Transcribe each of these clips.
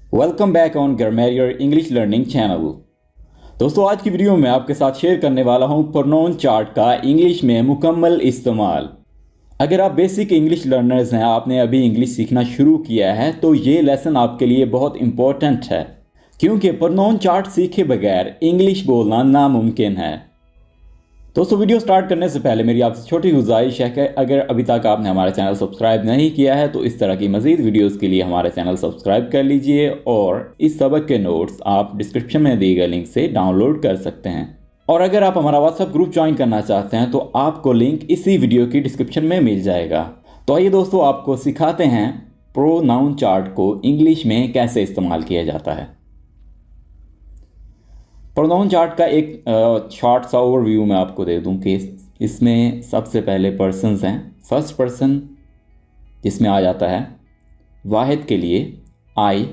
Welcome back on grammar English learning channel. दोस्तों, आज की वीडियो में आपके साथ शेयर करने वाला हूं प्रोनाउन चार्ट का इंग्लिश में मुकम्मल इस्तेमाल। अगर आप बेसिक इंग्लिश लर्नर्स हैं, आपने अभी इंग्लिश सीखना शुरू किया है, तो ये लेसन आपके लिए बहुत इंपॉर्टेंट है, क्योंकि प्रोनाउन चार्ट सीखे बगैर इंग्लिश बोलना नामुमकिन है। दोस्तों, वीडियो स्टार्ट करने से पहले मेरी आपसे छोटी गुजारिश है कि अगर अभी तक आपने हमारा चैनल सब्सक्राइब नहीं किया है तो इस तरह की मज़ीद वीडियोस के लिए हमारा चैनल सब्सक्राइब कर लीजिए और इस सबक के नोट्स आप डिस्क्रिप्शन में दिए गए लिंक से डाउनलोड कर सकते हैं। और अगर आप हमारा व्हाट्सएप ग्रुप ज्वाइन करना चाहते हैं तो आपको लिंक इसी वीडियो की डिस्क्रिप्शन में मिल जाएगा। तो आइए दोस्तों, आपको सिखाते हैं प्रोनाउन चार्ट को इंग्लिश में कैसे इस्तेमाल किया जाता है। प्रोनाउन चार्ट का एक शॉर्ट सा ओवरव्यू मैं आपको दे दूं कि इसमें सबसे पहले पर्सन्स हैं। फर्स्ट पर्सन जिसमें आ जाता है वाहिद के लिए आई,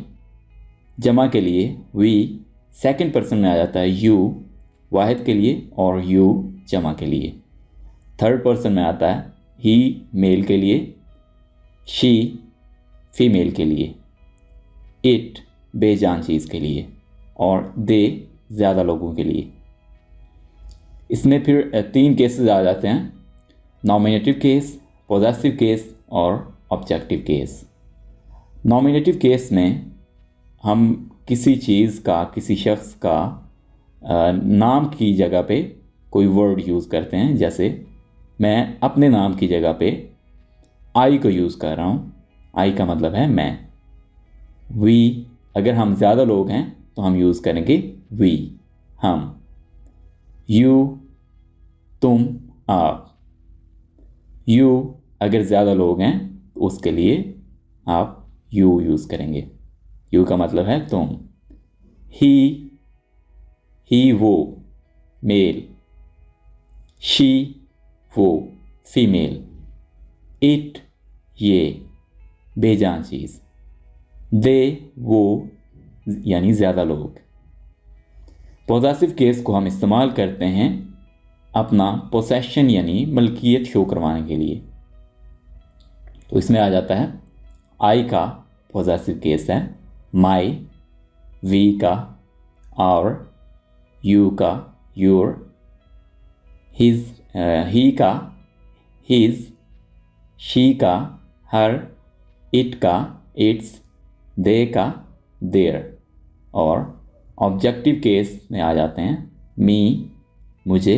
जमा के लिए वी। सेकंड पर्सन में आ जाता है यू, वाहिद के लिए, और यू जमा के लिए। थर्ड पर्सन में आता है ही, मेल के लिए, शी फीमेल के लिए, इट बेजान चीज़ के लिए, और दे ज़्यादा लोगों के लिए। इसमें फिर तीन केसेस आ जाते हैं, नॉमिनेटिव केस, पॉजेसिव केस और ऑब्जेक्टिव केस। नॉमिनेटिव केस में हम किसी चीज़ का, किसी शख्स का नाम की जगह पे कोई वर्ड यूज़ करते हैं। जैसे मैं अपने नाम की जगह पे आई को यूज़ कर रहा हूँ, आई का मतलब है मैं। वी, अगर हम ज़्यादा लोग हैं तो हम यूज़ करेंगे वी, हम। यू, तुम, आप। यू, अगर ज़्यादा लोग हैं तो उसके लिए आप यू यूज़ करेंगे, यू का मतलब है तुम। ही वो, मेल। शी वो, फीमेल। इट ये, बेजान चीज़। दे वो, यानी ज़्यादा लोग। पॉजेसिव केस को हम इस्तेमाल करते हैं अपना पोसेशन यानी मलकियत शो करवाने के लिए। तो इसमें आ जाता है आई का पॉजेसिव केस है माई, वी का आवर, यू का योर, हिज ही का हिज, शी का हर, इट का इट्स, दे का देयर। और ऑब्जेक्टिव केस में आ जाते हैं मी मुझे,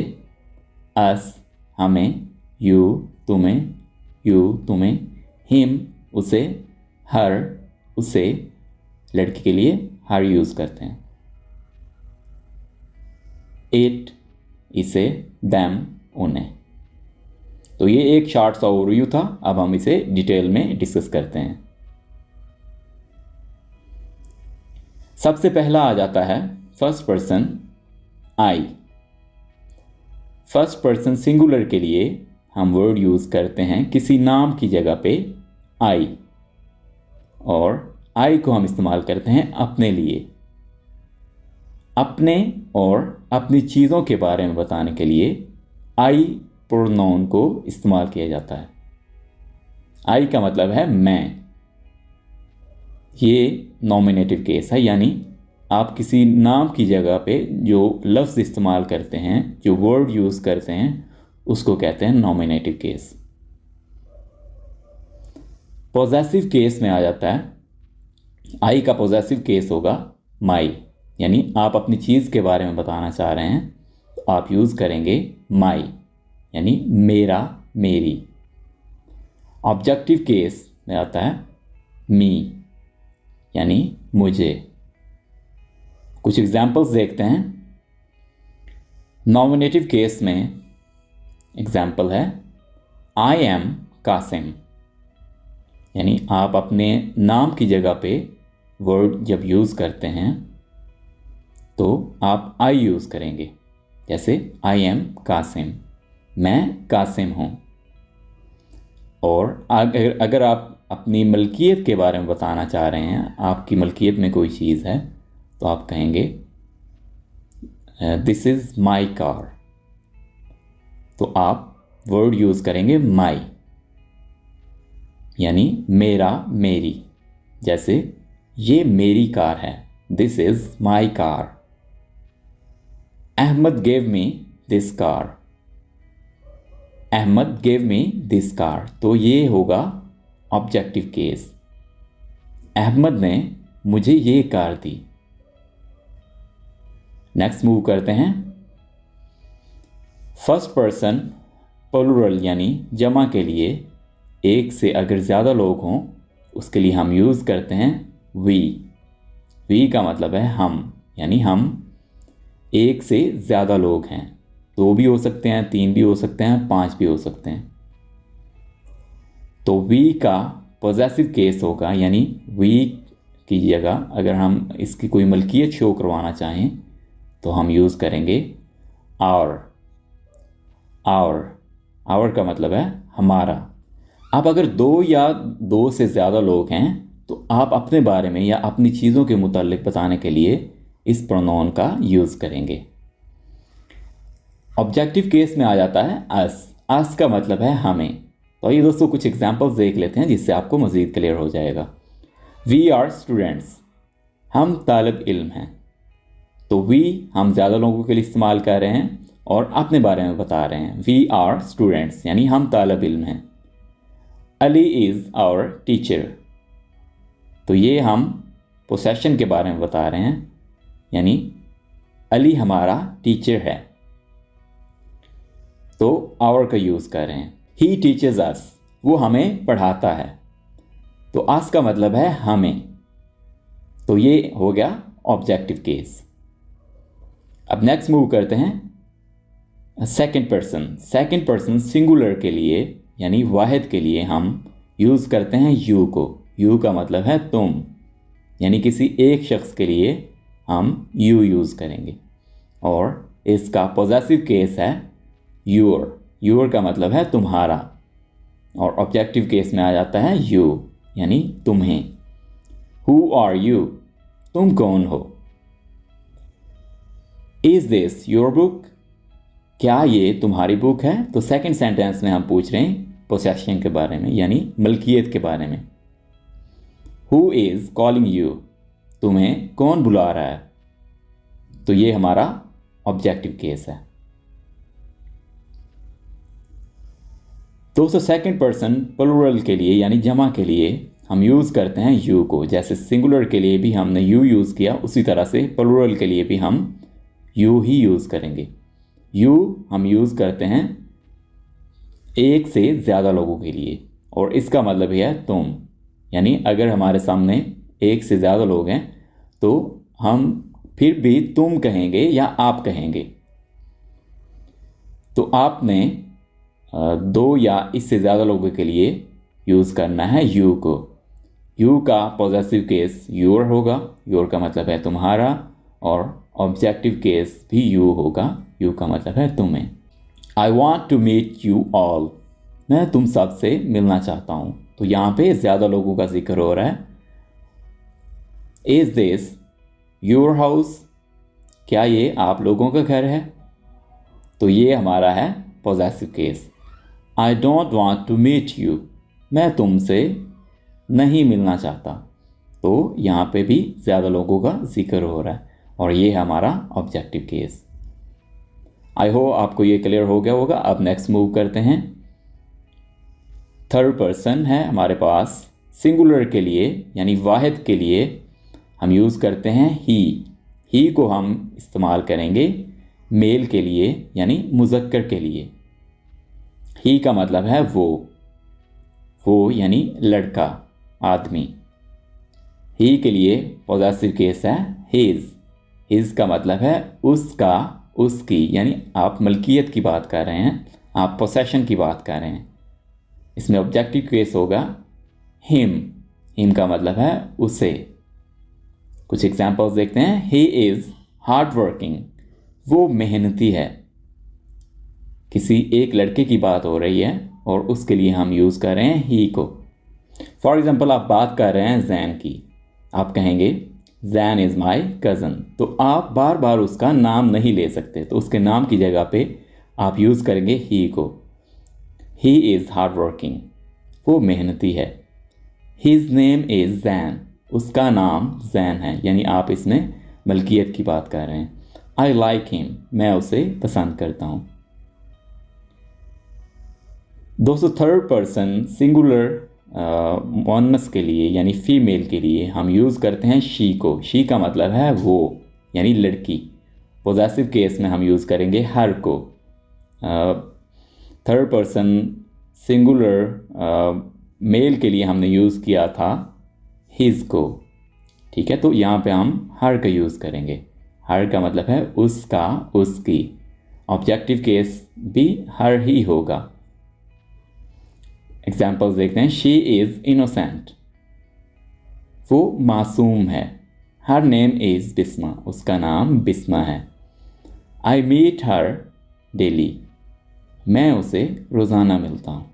अस हमें, यू तुम्हें, हिम उसे, हर उसे, लड़की के लिए हर यूज़ करते हैं, इट इसे, दैम उन्हें। तो ये एक शॉर्ट सा ओवरव्यू था। अब हम इसे डिटेल में डिस्कस करते हैं। सबसे पहला आ जाता है first person I. First person singular के लिए हम वर्ड यूज़ करते हैं किसी नाम की जगह पे आई, और आई को हम इस्तेमाल करते हैं अपने लिए, अपने और अपनी चीज़ों के बारे में बताने के लिए आई प्रोनाउन को इस्तेमाल किया जाता है। आई का मतलब है मैं। ये नॉमिनेटिव केस है, यानी आप किसी नाम की जगह पे जो लफ्ज़ इस्तेमाल करते हैं, जो वर्ड यूज़ करते हैं, उसको कहते हैं नॉमिनेटिव केस। पॉजेसिव केस में आ जाता है आई का पॉजेसिव केस होगा माई, यानी आप अपनी चीज़ के बारे में बताना चाह रहे हैं तो आप यूज़ करेंगे माई, यानी मेरा, मेरी। ऑब्जेक्टिव केस में आता है मी, यानी मुझे। कुछ एग्जाम्पल्स देखते हैं। नॉमिनेटिव केस में एग्जाम्पल है आई एम कासिम, यानी आप अपने नाम की जगह पे वर्ड जब यूज़ करते हैं तो आप आई यूज़ करेंगे। जैसे आई एम कासिम, मैं कासिम हूँ। और अगर आप अपनी मलकियत के बारे में बताना चाह रहे हैं, आपकी मलकियत में कोई चीज़ है, तो आप कहेंगे दिस इज़ माई कार। तो आप वर्ड यूज़ करेंगे माई, यानी मेरा, मेरी। जैसे ये मेरी कार है, this is my car. Ahmed gave me this car, Ahmed gave me this car. तो ये होगा ऑब्जेक्टिव केस। अहमद ने मुझे ये कार दी। नेक्स्ट मूव करते हैं। फर्स्ट पर्सन प्लूरल यानी जमा के लिए एक से अगर ज़्यादा लोग हों उसके लिए हम यूज़ करते हैं वी। वी का मतलब है हम, यानी हम एक से ज़्यादा लोग हैं। 2 भी हो सकते हैं, 3 भी हो सकते हैं, 5 भी हो सकते हैं। तो वी का पॉजेसिव केस होगा, यानी वी की जगह अगर हम इसकी कोई मलकियत शो करवाना चाहें तो हम यूज़ करेंगे आवर। आवर का मतलब है हमारा। अब अगर 2 या 2 से ज़्यादा लोग हैं तो आप अपने बारे में या अपनी चीज़ों के मुतालिक बताने के लिए इस प्रोनाउन का यूज़ करेंगे। ऑब्जेक्टिव केस में आ जाता है अस। अस का मतलब है हमें। तो ये दोस्तों कुछ एग्जांपल्स देख लेते हैं जिससे आपको मज़ीद क्लियर हो जाएगा। वी आर स्टूडेंट्स, हम तालिब इल्म हैं। तो वी हम ज़्यादा लोगों के लिए इस्तेमाल कर रहे हैं और अपने बारे में बता रहे हैं। वी आर स्टूडेंट्स यानी हम तालिब इल्म हैं। अली इज़ आवर टीचर, तो ये हम पोसेशन के बारे में बता रहे हैं, यानी अली हमारा टीचर है, तो आवर का यूज़ कर रहे हैं। ही टीचर्स अस, वो हमें पढ़ाता है, तो अस का मतलब है हमें। तो ये हो गया ऑब्जेक्टिव केस। अब नेक्स्ट मूव करते हैं second person. Second person singular के लिए यानी वाहिद के लिए हम यूज़ करते हैं यू को। यू का मतलब है तुम, यानी किसी एक शख्स के लिए हम यू यूज़ करेंगे। और इसका पॉजेसिव केस है योर। योर का मतलब है तुम्हारा, और ऑब्जेक्टिव केस में आ जाता है यू, यानी तुम्हें। हु आर यू, तुम कौन हो। इज दिस योर बुक, क्या ये तुम्हारी बुक है। तो सेकंड सेंटेंस में हम पूछ रहे हैं पोसेशन के बारे में, यानी मलकियत के बारे में। हु इज कॉलिंग यू, तुम्हें कौन बुला रहा है। तो ये हमारा ऑब्जेक्टिव केस है। दोस्तों सेकंड पर्सन प्लूरल के लिए यानी जमा के लिए हम यूज़ करते हैं यू को। जैसे सिंगुलर के लिए भी हमने यू यूज़ किया, उसी तरह से प्लूरल के लिए भी हम यू ही यूज़ करेंगे। यू हम यूज़ करते हैं एक से ज़्यादा लोगों के लिए, और इसका मतलब है तुम, यानी अगर हमारे सामने एक से ज़्यादा लोग हैं तो हम फिर भी तुम कहेंगे या आप कहेंगे। तो आपने 2 या इससे ज़्यादा लोगों के लिए यूज़ करना है यू को। यू का पॉजेसिव केस योर होगा, योर का मतलब है तुम्हारा, और ऑब्जेक्टिव केस भी यू होगा, यू का मतलब है तुम्हें। I want to meet you all, मैं तुम सब से मिलना चाहता हूँ। तो यहाँ पे ज़्यादा लोगों का जिक्र हो रहा है। इज़ दिस योर हाउस, क्या ये आप लोगों का घर है। तो ये हमारा है possessive case. I don't want to meet you, मैं तुमसे नहीं मिलना चाहता। तो यहाँ पे भी ज़्यादा लोगों का जिक्र हो रहा है, और ये है हमारा ऑब्जेक्टिव केस। आई होप आपको ये क्लियर हो गया होगा। अब नेक्स्ट मूव करते हैं। थर्ड पर्सन है हमारे पास। सिंगुलर के लिए यानी वाहिद के लिए हम यूज़ करते हैं ही। ही को हम इस्तेमाल करेंगे मेल के लिए यानी मुज़क्कर के लिए। ही का मतलब है वो यानी लड़का, आदमी। ही के लिए पॉजेसिव केस है हिज। हिज का मतलब है उसका, उसकी, यानी आप मलकियत की बात कर रहे हैं, आप पोसेशन की बात कर रहे हैं। इसमें ऑब्जेक्टिव केस होगा हिम। हिम का मतलब है उसे। कुछ एग्जांपल्स देखते हैं। ही इज़ हार्ड वर्किंग, वो मेहनती है। किसी एक लड़के की बात हो रही है और उसके लिए हम यूज़ कर रहे हैं ही को। फॉर एग्जांपल आप बात कर रहे हैं जैन की, आप कहेंगे जैन इज़ माई कज़न। तो आप बार बार उसका नाम नहीं ले सकते, तो उसके नाम की जगह पे आप यूज़ करेंगे ही को। ही इज़ हार्ड वर्किंग, वो मेहनती है। हिज नेम इज़ जैन, उसका नाम जैन है, यानी आप इसमें मलकियत की बात कर रहे हैं। आई लाइक हिम, मैं उसे पसंद करता हूँ। दोस्तों थर्ड पर्सन सिंगुलर मुअन्नस के लिए यानी फीमेल के लिए हम यूज़ करते हैं शी को। शी का मतलब है वो, यानी लड़की। पोजेसिव केस में हम यूज़ करेंगे हर को। थर्ड पर्सन सिंगुलर मेल के लिए हमने यूज़ किया था हिज को, ठीक है। तो यहाँ पे हम हर का यूज़ करेंगे। हर का मतलब है उसका, उसकी। ऑब्जेक्टिव केस भी हर ही होगा। एग्जाम्पल्स देखते हैं। शी इज़ इनोसेंट, वो मासूम है। हर नेम इज़ बिस्मा, उसका नाम बिस्मा है। आई मीट हर डेली, मैं उसे रोज़ाना मिलता हूँ।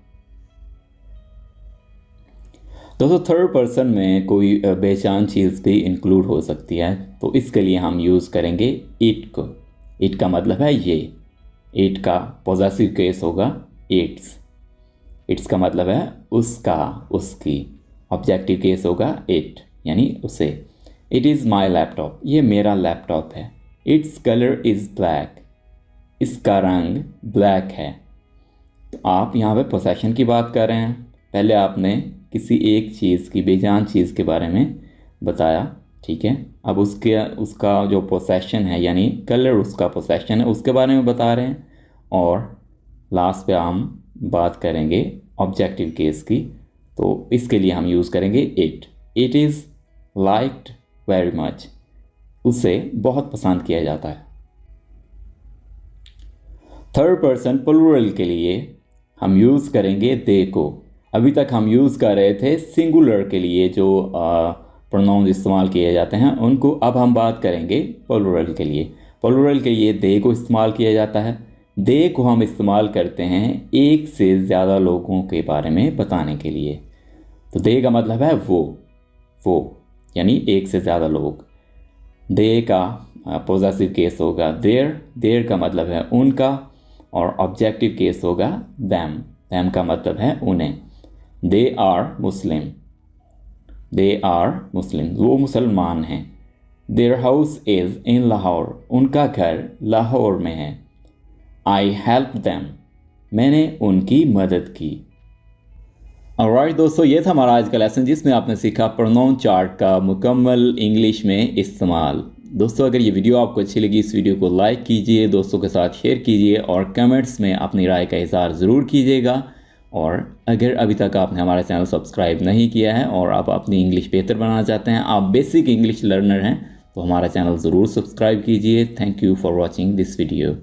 दोस्तों थर्ड पर्सन में कोई बेजान चीज़ भी इंक्लूड हो सकती है, तो इसके लिए हम यूज़ करेंगे इट को। इट का मतलब है ये। इट का पॉजेसिव केस होगा इट्स। इट्स का मतलब है उसका, उसकी। ऑब्जेक्टिव केस होगा इट, यानी उसे। इट इज़ माई लैपटॉप, ये मेरा लैपटॉप है। इट्स कलर इज़ ब्लैक, इसका रंग ब्लैक है। तो आप यहाँ पे पोसेशन की बात कर रहे हैं। पहले आपने किसी एक चीज़ की, बेजान चीज़ के बारे में बताया, ठीक है। अब उसका जो पोसेशन है, यानी कलर उसका पोसेशन है, उसके बारे में बता रहे हैं। और लास्ट पे हम बात करेंगे ऑब्जेक्टिव केस की, तो इसके लिए हम यूज़ करेंगे it. It is liked very much, उसे बहुत पसंद किया जाता है। थर्ड पर्सन प्लूरल के लिए हम यूज़ करेंगे दे को। अभी तक हम यूज़ कर रहे थे सिंगुलर के लिए जो प्रोनाउंस इस्तेमाल किए जाते हैं उनको। अब हम बात करेंगे प्लूरल के लिए। प्लूरल के लिए दे को इस्तेमाल किया जाता है। दे को हम इस्तेमाल करते हैं एक से ज़्यादा लोगों के बारे में बताने के लिए। तो दे का मतलब है वो यानी एक से ज़्यादा लोग। दे का पॉजेसिव केस होगा देयर। देयर का मतलब है उनका, और ऑब्जेक्टिव केस होगा दैम। दैम का मतलब है उन्हें। They are Muslim, they are Muslim, वो मुसलमान हैं। Their house is in Lahore, उनका घर लाहौर में है। आई हेल्प दैम, मैंने उनकी मदद की। ऑलराइट दोस्तों, ये था हमारा आज का लेसन जिसमें आपने सीखा प्रोनाउन चार्ट का मुकम्मल इंग्लिश में इस्तेमाल। दोस्तों अगर ये वीडियो आपको अच्छी लगी, इस वीडियो को लाइक कीजिए, दोस्तों के साथ शेयर कीजिए और कमेंट्स में अपनी राय का इज़हार ज़रूर कीजिएगा। और अगर अभी तक आपने हमारा चैनल सब्सक्राइब नहीं किया है और आप अपनी इंग्लिश बेहतर बनाना चाहते हैं, आप बेसिक इंग्लिश लर्नर हैं, तो हमारा चैनल ज़रूर सब्सक्राइब कीजिए। Thank you for watching this video.